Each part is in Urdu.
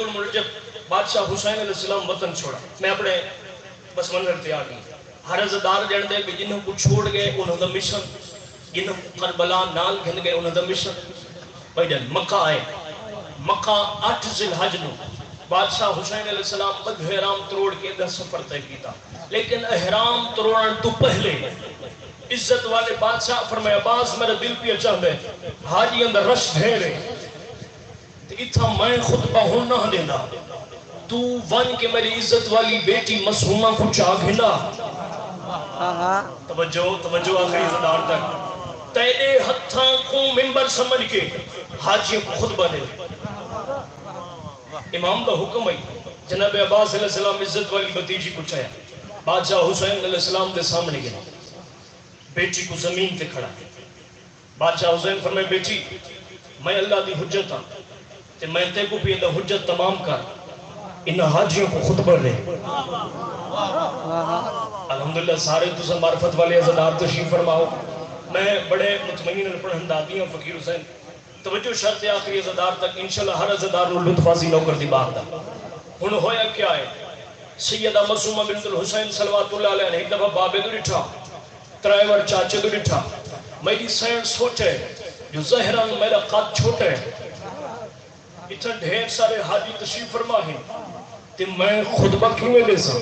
المرجب بادشاہ حسین علیہ السلام وطن چھوڑا. میں اپنے بس منظر تے آ گئی. ہر عزدار جان دے کہ جنہوں کو چھوڑ گئے انہوں دا مشن, جنہوں کربلا نال گھن گئے انہوں دا مشن. بھائی جان مکہ آئے, مکہ 8 ذی الحج نو بادشاہ حسین علیہ السلام بدھ احرام تروڑ کے ادھر سفر طے کیتا. لیکن احرام تروڑن تو پہلے عزت والے بادشاہ فرمایا عباس میرا دل پہ چاہتا ہے حاجی اندر رش ڈھیرے اتھا میں خطبہ ہوں نہ دینا, تو ون کے میری عزت والی بیٹی مسہومہ کو چاہ گھنا. توجہ آخری عزدار تک تیرے ہتھاں کو منبر سمجھ کے حاجی کو خطبہ دے. امام کا حکم ہے جناب عباس علیہ السلام عزت والی بتیجی کو چاہیا. بادشاہ حسین علیہ السلام دے سامنے گیا, بیٹی کو زمین تے کھڑا. بادشاہ حسین فرمائے بیٹی میں اللہ دی حجت ہاں تے میں تے کو بھی اللہ حجت تمام کر, ان حاجیوں کو خطبہ دے. الحمدللہ سارے تسا معرفت والے عزدار تشریف فرماؤ. میں بڑے مطمئن پڑھن دادی ہوں فقیر حسین. توجہ شرط آخری عزدار تک انشاءاللہ ہر عزدار نو لطف حاصل کر دی بات دا. ہن ہویا کیا ہے, سیدہ معصومہ بنت الحسین صلوات اللہ علیہ نے ایک دفعہ بابے تو ڈٹھا, ڈرائیور چاچے تو ڈٹھا, میری سین سوچے جو زہران میرا قد چھوٹے اتنا ڈھیر سارے حاجی تشریف فرما ہیں تے میں خطبہ کیوں لے سا.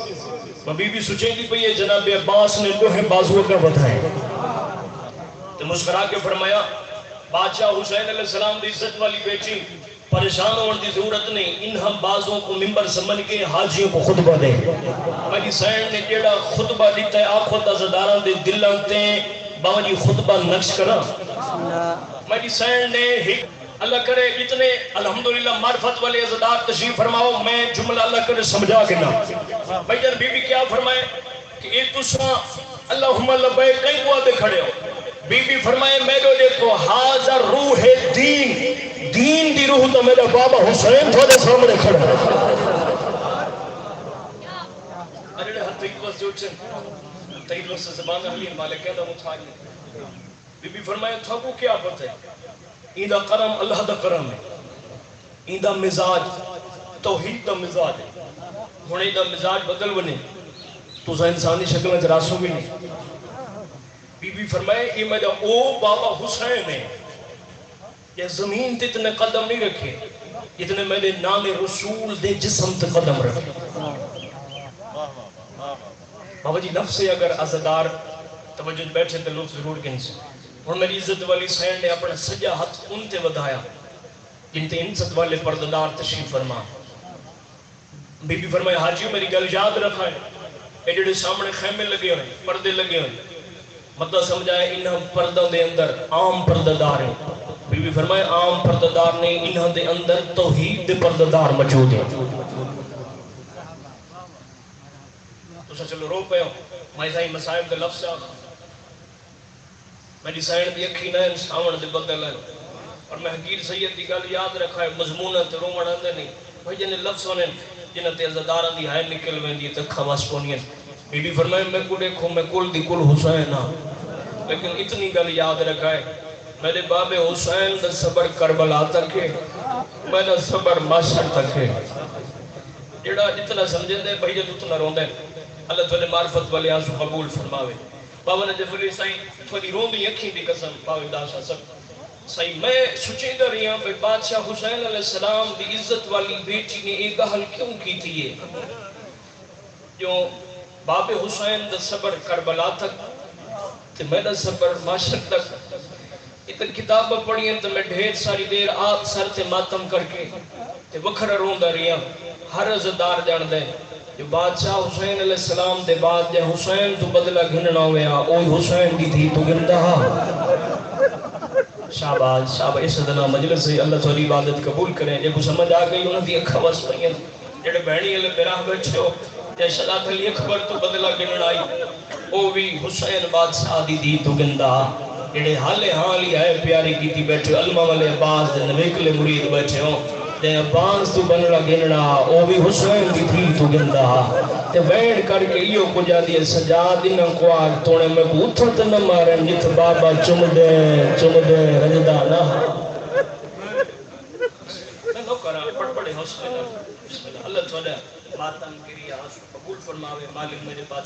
میں بی بی سوچیں گی پہ یہ جناب عباس نے لوہے بازو کا بتائے تے مسکرا کے فرمایا بادشاہ حسین علیہ السلام دی عزت والی بیٹی پریشان ہونے دی ضرورت نہیں, ان ہم بازوں کو ممبر سمجھ کے حاجیوں کو خطبہ دے. میری سین نے جیڑا خطبہ دیتا ہے آنکھوں تازداران دے دلان تے باوں جی خطبہ نقش کرا. میری سین نے اللہ کرے اتنے الحمدللہ معرفت والے عزدار تشریف فرماؤ, میں جملہ اللہ کرے سمجھا کے نا. بھائی جان بی بی کیا فرمائے کہ ایک دوسرا اللہم لبیک کئی کو آدھے کھڑے ہو. بی بی فرمائے میرے دیکھو حاضر روح دین, دین دی روح تو میرا بابا حسین تھوڑے سامنے کھڑا ہے. اجڑے ہاتھ ایک وقت جو چھن تیل وقت زبان علی مالک ہے دا متحالی. بی بی فرمائے تھا کو کیا پتہ ہے ایدہ کرم اللہ دا کرم ہے, ایدہ مزاج توحید دا مزاج ہے. ہونے ایدہ مزاج بدل بنے تو سا انسانی شکل میں جراسوں بھی نہیں. بی بی فرمائے یہ میرا او بابا حسین ہے, یہ زمین تے اتنے قدم نہیں رکھے اتنے میرے نام رسول دے جسم تے قدم رکھے. بابا جی لفظ سے اگر عزدار توجہ بیٹھے تے لوگ ضرور گن سے. اور میری عزت والی سین نے اپنا سجا ہاتھ ان تے ودھایا جن تے عزت والے پرددار تشریف فرما. بی بی فرمائے حاجیوں میری گل یاد رکھا ہے, اے جڑے سامنے خیمے لگے ہوئے پردے لگے ہوئے مطلب سمجھائے انہاں پردوں دے اندر عام پرددار ہیں. بی بی فرمائے عام پرددار نہیں, انہاں دے اندر توحید دے پرددار موجود ہیں. تو چلو رو پہ ہو میں سائی مسائب دے لفظ آخ میری سائن دی اکھی نائن ساون دے بدل ہے. اور میں حقیر سید دی گل یاد رکھا ہے مضمونہ تے رومن اندر نہیں. بھائی جنہیں لفظ ہونے جنہ تے عزداران دی ہائے نکل میں دی تک خواس کونی ہے. بی بی فرمائے میں کو دیکھو میں کل دی کل حسین ہاں, لیکن اتنی گل یاد رکھا ہے میرے باب حسین دا صبر کربلا تک ہے, میرا صبر معاشر تک ہے. جڑا جتنا سمجھے دے بھائی جب اتنا رون دے اللہ تعالی معرفت والے آنسو قبول فرماوے. بابا نے جفلی سائیں تھوڑی رون دی اکھی دی قسم پاوے داشا سب سائیں میں سوچیں گا رہی ہوں کہ بادشاہ حسین علیہ السلام دی عزت والی بیٹی نے ایک گہل کیوں کی تھی یہ جو باب حسین دا صبر کربلا تک تے میرا صبر معاشر تک. اتن کتاب پڑھی ہیں تو میں ڈھیر ساری دیر آپ سر تے ماتم کر کے تے وکھرا رون دا رہی ہوں. ہر عزدار جان دے جو بادشاہ حسین علیہ السلام دے بعد جے حسین تو بدلہ گھننا ہویا اوہ حسین کی تھی تو گھندا. شاباش شاباش اس دنہ مجلس سے اللہ تعالی عبادت قبول کریں. جے کو سمجھ آ گئی انہوں دی اکھا وس پڑھیں جڑے بہنی اللہ براہ بیٹھے ہو جے شدات علی اکبر تو بدلہ گھننا آئی او بھی حسین بادشاہ دی تو گھندا. جڑے حالے حالی آئے پیاری کی تھی بیٹھے علمہ والے عباس دے نویکلے مرید بیٹھے ہوں تے عباس تو بننا گھننا او بھی حسین کی تھی تو گھندا. تے وین کر کے ایو کو جا دیئے سجا دینا کوار تونے میں بوتھت نہ مارن جت بابا چم دے رجدہ نہ. میں نو کرا پڑھ پڑھے ہو بسم اللہ اللہ تعالی ماتم گری قبول فرماوے مالک میرے پاس